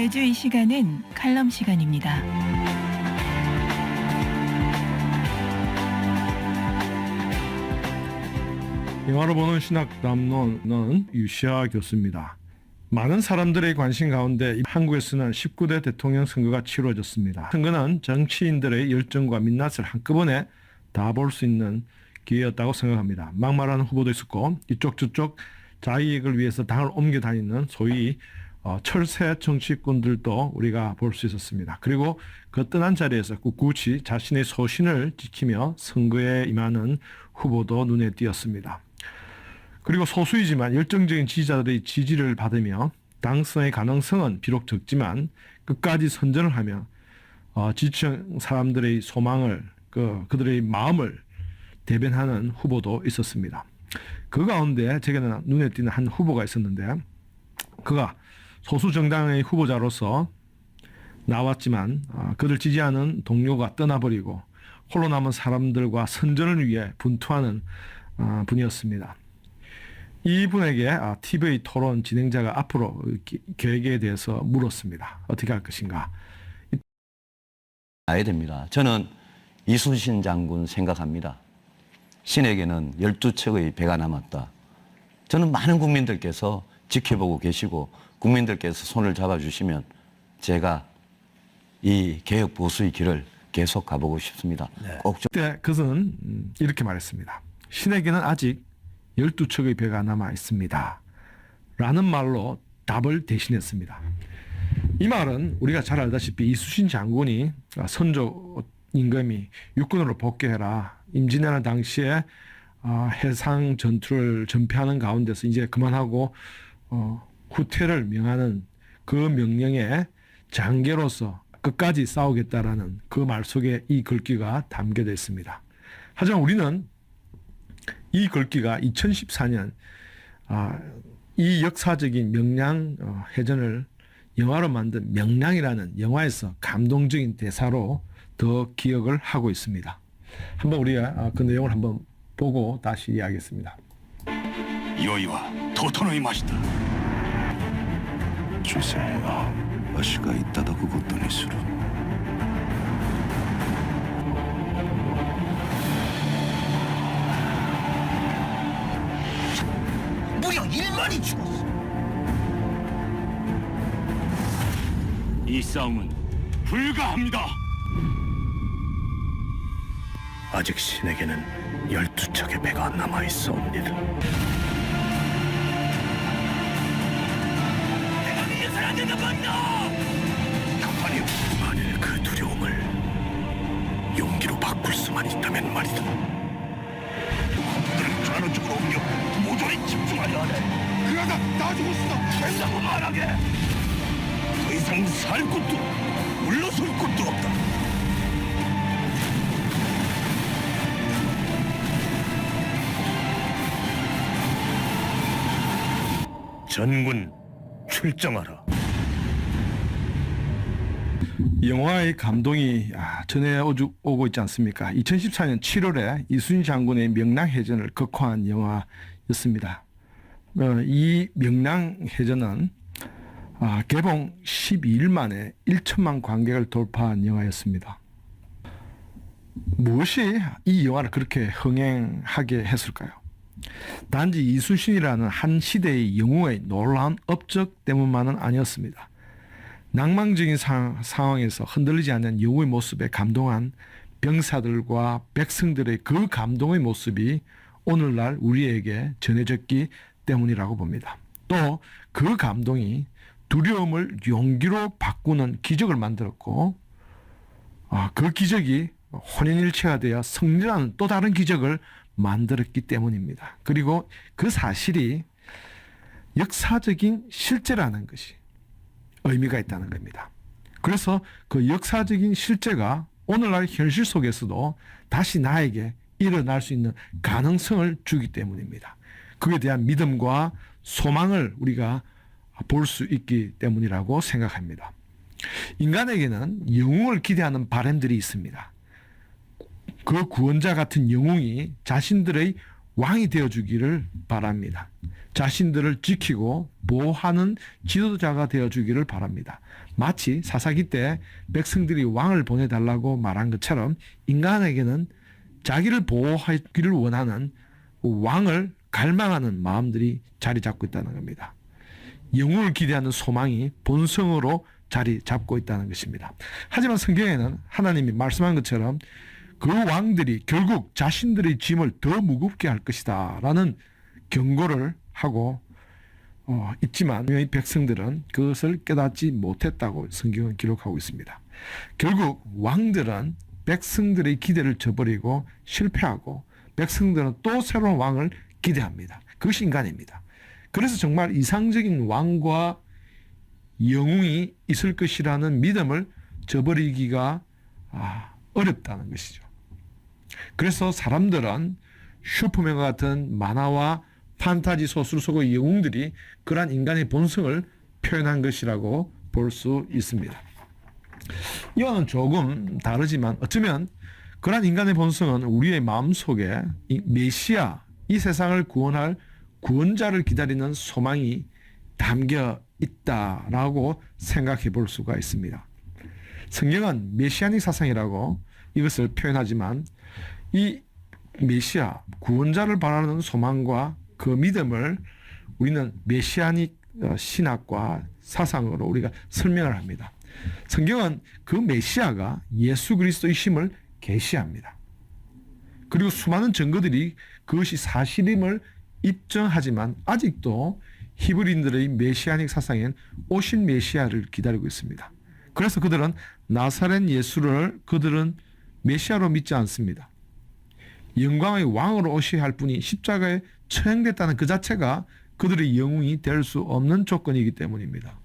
매주 이 시간은 칼럼 시간입니다. 영화로 보는 신학담론은 유시아 교수입니다. 많은 사람들의 관심 가운데 한국에서는 19대 대통령 선거가 치러졌습니다. 선거는 정치인들의 열정과 민낯을 한꺼번에 다 볼 수 있는 기회였다고 생각합니다. 막말하는 후보도 있었고 이쪽 저쪽 자기익을 위해서 당을 옮겨 다니는 소위 철새 정치꾼들도 우리가 볼 수 있었습니다. 그리고 그 떠난 자리에서 꿋꿋이 자신의 소신을 지키며 선거에 임하는 후보도 눈에 띄었습니다. 그리고 소수이지만 열정적인 지지자들의 지지를 받으며 당선의 가능성은 비록 적지만 끝까지 선전을 하며 지지층 사람들의 소망을 그들의 마음을 대변하는 후보도 있었습니다. 그 가운데 제게는 눈에 띄는 한 후보가 있었는데 그가 소수 정당의 후보자로서 나왔지만 그를 지지하는 동료가 떠나버리고 홀로 남은 사람들과 선전을 위해 분투하는 분이었습니다. 이분에게 TV 토론 진행자가 앞으로 계획에 대해서 물었습니다. 어떻게 할 것인가? 아야 됩니다. 저는 이순신 장군 생각합니다. 신에게는 12척의 배가 남았다. 저는 많은 국민들께서 지켜보고 계시고 국민들께서 손을 잡아주시면 제가 이 개혁 보수의 길을 계속 가보고 싶습니다. 네. 그때 그것은 이렇게 말했습니다. 신에게는 아직 12척의 배가 남아 있습니다. 라는 말로 답을 대신했습니다. 이 말은 우리가 잘 알다시피 이순신 장군이 선조 임금이 육군으로 복귀해라. 임진왜란 당시에 해상 전투를 전폐하는 가운데서 이제 그만하고 후퇴를 명하는 그 명령에 장계로서 끝까지 싸우겠다라는 그 말 속에 이 글귀가 담겨져 있습니다. 하지만 우리는 이 글귀가 2014년 이 역사적인 명량 해전을 영화로 만든 명량이라는 영화에서 감동적인 대사로 더 기억을 하고 있습니다. 한번 우리가 그 내용을 한번 보고 다시 이야기하겠습니다. 良いは整いました。主戦はわしがいただくことにする。무려 1만이 죽었어. 이 싸움은 불가합니다. 아직 신에게는 12척의 배가 남아 있어옵니다. 내가 위해서는 안 된다 맞다. 가판이 만일 그 두려움을 용기로 바꿀 수만 있다면 말이다. 그들을 저 하나 쪽으로 옮겨 모조리 집중하려 하네. 그러다 나 죽을 수도 된다고 말하게. 더 이상 살 곳도 물러설 곳도 없다. 전군 출정하라. 영화의 감동이 전해오고 있지 않습니까? 2014년 7월에 이순신 장군의 명량해전을 극화한 영화였습니다. 이 명량해전은 개봉 12일 만에 1천만 관객을 돌파한 영화였습니다. 무엇이 이 영화를 그렇게 흥행하게 했을까요? 단지 이순신이라는 한 시대의 영웅의 놀라운 업적 때문만은 아니었습니다. 낭만적인 상황에서 흔들리지 않는 영웅의 모습에 감동한 병사들과 백성들의 그 감동의 모습이 오늘날 우리에게 전해졌기 때문이라고 봅니다. 또 그 감동이 두려움을 용기로 바꾸는 기적을 만들었고 그 기적이 혼연일체가 되어 승리라는 또 다른 기적을 만들었기 때문입니다. 그리고 그 사실이 역사적인 실제라는 것이 의미가 있다는 겁니다. 그래서 그 역사적인 실제가 오늘날 현실 속에서도 다시 나에게 일어날 수 있는 가능성을 주기 때문입니다. 그에 대한 믿음과 소망을 우리가 볼 수 있기 때문이라고 생각합니다. 인간에게는 영웅을 기대하는 바람들이 있습니다. 그 구원자 같은 영웅이 자신들의 왕이 되어주기를 바랍니다. 자신들을 지키고 보호하는 지도자가 되어주기를 바랍니다. 마치 사사기 때 백성들이 왕을 보내달라고 말한 것처럼 인간에게는 자기를 보호하기를 원하는 왕을 갈망하는 마음들이 자리 잡고 있다는 겁니다. 영웅을 기대하는 소망이 본성으로 자리 잡고 있다는 것입니다. 하지만 성경에는 하나님이 말씀한 것처럼 그 왕들이 결국 자신들의 짐을 더 무겁게 할 것이다 라는 경고를 하고 있지만 이 백성들은 그것을 깨닫지 못했다고 성경은 기록하고 있습니다. 결국 왕들은 백성들의 기대를 저버리고 실패하고 백성들은 또 새로운 왕을 기대합니다. 그것이 인간입니다. 그래서 정말 이상적인 왕과 영웅이 있을 것이라는 믿음을 저버리기가 어렵다는 것이죠. 그래서 사람들은 슈퍼맨과 같은 만화와 판타지 소설 속의 영웅들이 그러한 인간의 본성을 표현한 것이라고 볼 수 있습니다. 이와는 조금 다르지만 어쩌면 그러한 인간의 본성은 우리의 마음속에 이 메시아, 이 세상을 구원할 구원자를 기다리는 소망이 담겨 있다라고 생각해 볼 수가 있습니다. 성경은 메시아닉 사상이라고 이것을 표현하지만 이 메시아, 구원자를 바라는 소망과 그 믿음을 우리는 메시아닉 신학과 사상으로 우리가 설명을 합니다. 성경은 그 메시아가 예수 그리스도의 심을 계시합니다. 그리고 수많은 증거들이 그것이 사실임을 입증하지만 아직도 히브리인들의 메시아닉 사상엔 오신 메시아를 기다리고 있습니다. 그래서 그들은 나사렛 예수를 그들은 메시아로 믿지 않습니다. 영광의 왕으로 오셔야 할 분이 십자가에 처형됐다는 그 자체가 그들의 영웅이 될 수 없는 조건이기 때문입니다.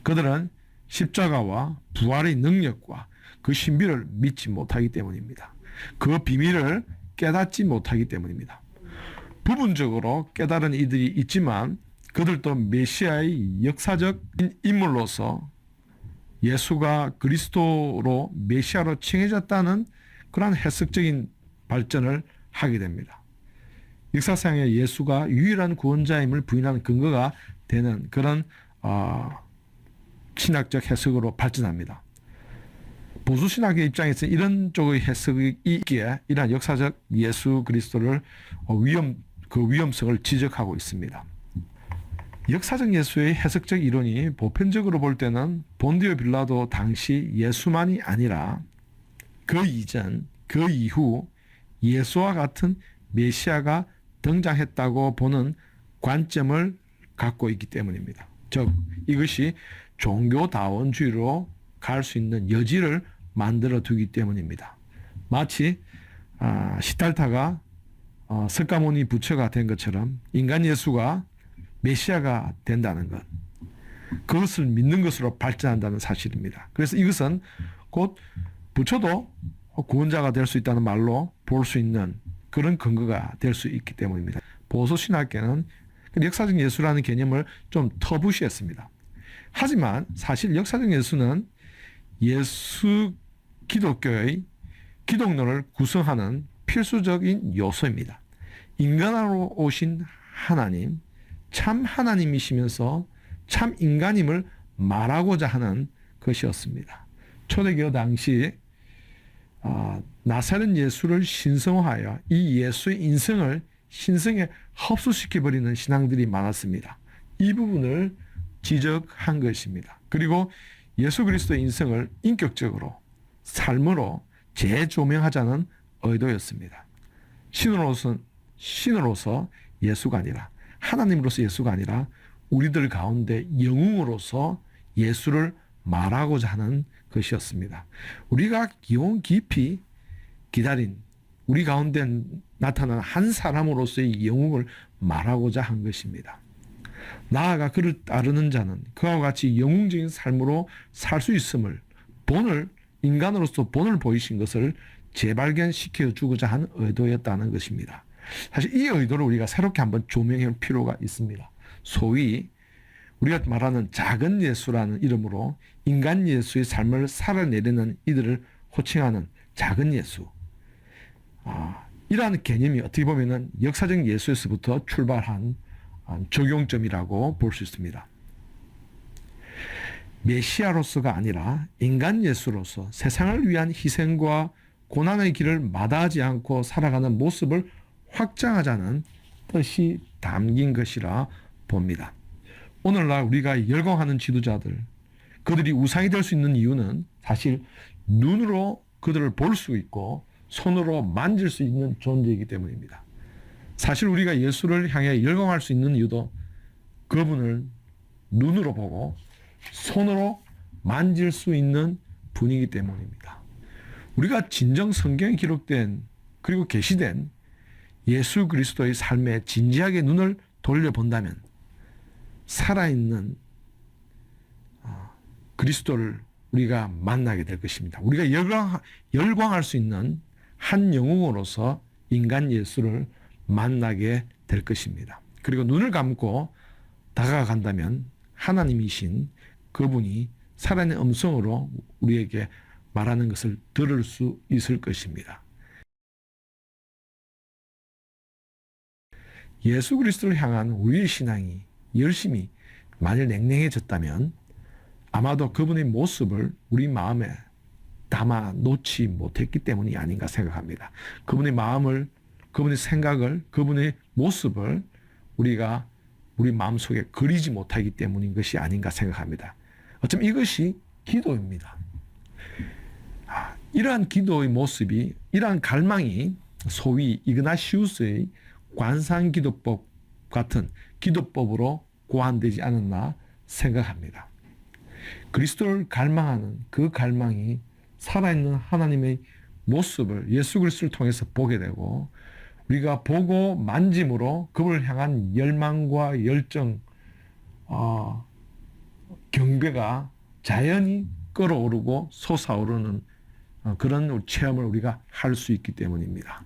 그들은 십자가와 부활의 능력과 그 신비를 믿지 못하기 때문입니다. 그 비밀을 깨닫지 못하기 때문입니다. 부분적으로 깨달은 이들이 있지만 그들도 메시아의 역사적 인물로서 예수가 그리스도로 메시아로 칭해졌다는 그러한 해석적인 발전을 하게 됩니다. 역사상에 예수가 유일한 구원자임을 부인하는 근거가 되는 그런 신학적 해석으로 발전합니다. 보수신학의 입장에서 이런 쪽의 해석이 있기에 이러한 역사적 예수 그리스도를 그 위험성을 지적하고 있습니다. 역사적 예수의 해석적 이론이 보편적으로 볼 때는 본디오 빌라도 당시 예수만이 아니라 그 이전, 그 이후 예수와 같은 메시아가 등장했다고 보는 관점을 갖고 있기 때문입니다. 즉 이것이 종교다원주의로 갈 수 있는 여지를 만들어 두기 때문입니다. 마치 시달타가 석가모니 부처가 된 것처럼 인간 예수가 메시아가 된다는 것, 그것을 믿는 것으로 발전한다는 사실입니다. 그래서 이것은 곧 부처도 구원자가 될 수 있다는 말로 볼 수 있는 그런 근거가 될 수 있기 때문입니다. 보수신학계는 역사적 예수라는 개념을 좀 터부시했습니다. 하지만 사실 역사적 예수는 예수 기독교의 기독론을 구성하는 필수적인 요소입니다. 인간으로 오신 하나님, 참 하나님이시면서 참 인간임을 말하고자 하는 것이었습니다. 초대교회 당시 나사렛 예수를 신성화하여 이 예수의 인성을 신성에 흡수시켜버리는 신앙들이 많았습니다. 이 부분을 지적한 것입니다. 그리고 예수 그리스도의 인성을 인격적으로 삶으로 재조명하자는 의도였습니다. 신으로서 예수가 아니라 하나님으로서 예수가 아니라 우리들 가운데 영웅으로서 예수를 말하고자 하는 것이었습니다. 우리가 기온 깊이 기다린 우리 가운데 나타난 한 사람으로서의 영웅을 말하고자 한 것입니다. 나아가 그를 따르는 자는 그와 같이 영웅적인 삶으로 살 수 있음을 인간으로서 본을 보이신 것을 재발견시켜 주고자 한 의도였다는 것입니다. 사실 이 의도를 우리가 새롭게 한번 조명할 필요가 있습니다. 소위 우리가 말하는 작은 예수라는 이름으로 인간 예수의 삶을 살아내려는 이들을 호칭하는 작은 예수. 이러한 개념이 어떻게 보면 역사적 예수에서부터 출발한 적용점이라고 볼 수 있습니다. 메시아로서가 아니라 인간 예수로서 세상을 위한 희생과 고난의 길을 마다하지 않고 살아가는 모습을 확장하자는 뜻이 담긴 것이라 봅니다. 오늘날 우리가 열광하는 지도자들, 그들이 우상이 될 수 있는 이유는 사실 눈으로 그들을 볼 수 있고 손으로 만질 수 있는 존재이기 때문입니다. 사실 우리가 예수를 향해 열광할 수 있는 이유도 그분을 눈으로 보고 손으로 만질 수 있는 분이기 때문입니다. 우리가 진정 성경에 기록된 그리고 계시된 예수 그리스도의 삶에 진지하게 눈을 돌려본다면 살아있는 그리스도를 우리가 만나게 될 것입니다. 우리가 열광할 수 있는 한 영웅으로서 인간 예수를 만나게 될 것입니다. 그리고 눈을 감고 다가간다면 하나님이신 그분이 살아있는 음성으로 우리에게 말하는 것을 들을 수 있을 것입니다. 예수 그리스도를 향한 우리의 신앙이 열심히 만일 냉랭해졌다면 아마도 그분의 모습을 우리 마음에 담아 놓지 못했기 때문이 아닌가 생각합니다. 그분의 마음을, 그분의 생각을, 그분의 모습을 우리가 우리 마음속에 그리지 못하기 때문인 것이 아닌가 생각합니다. 어쩌면 이것이 기도입니다. 이러한 기도의 모습이, 이러한 갈망이 소위 이그나시우스의 관상기도법 같은 기도법으로 고안되지 않았나 생각합니다. 그리스도를 갈망하는 그 갈망이 살아있는 하나님의 모습을 예수 그리스도를 통해서 보게 되고 우리가 보고 만짐으로 그분을 향한 열망과 열정, 경배가 자연히 끌어오르고 솟아오르는 그런 체험을 우리가 할 수 있기 때문입니다.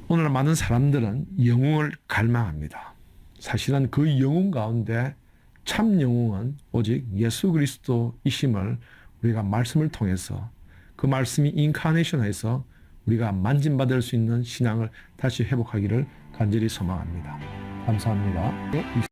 오늘 많은 사람들은 영웅을 갈망합니다. 사실은 그 영웅 가운데 참 영웅은 오직 예수 그리스도이심을 우리가 말씀을 통해서 그 말씀이 인카네이션해서 우리가 만짐받을 수 있는 신앙을 다시 회복하기를 간절히 소망합니다. 감사합니다. 이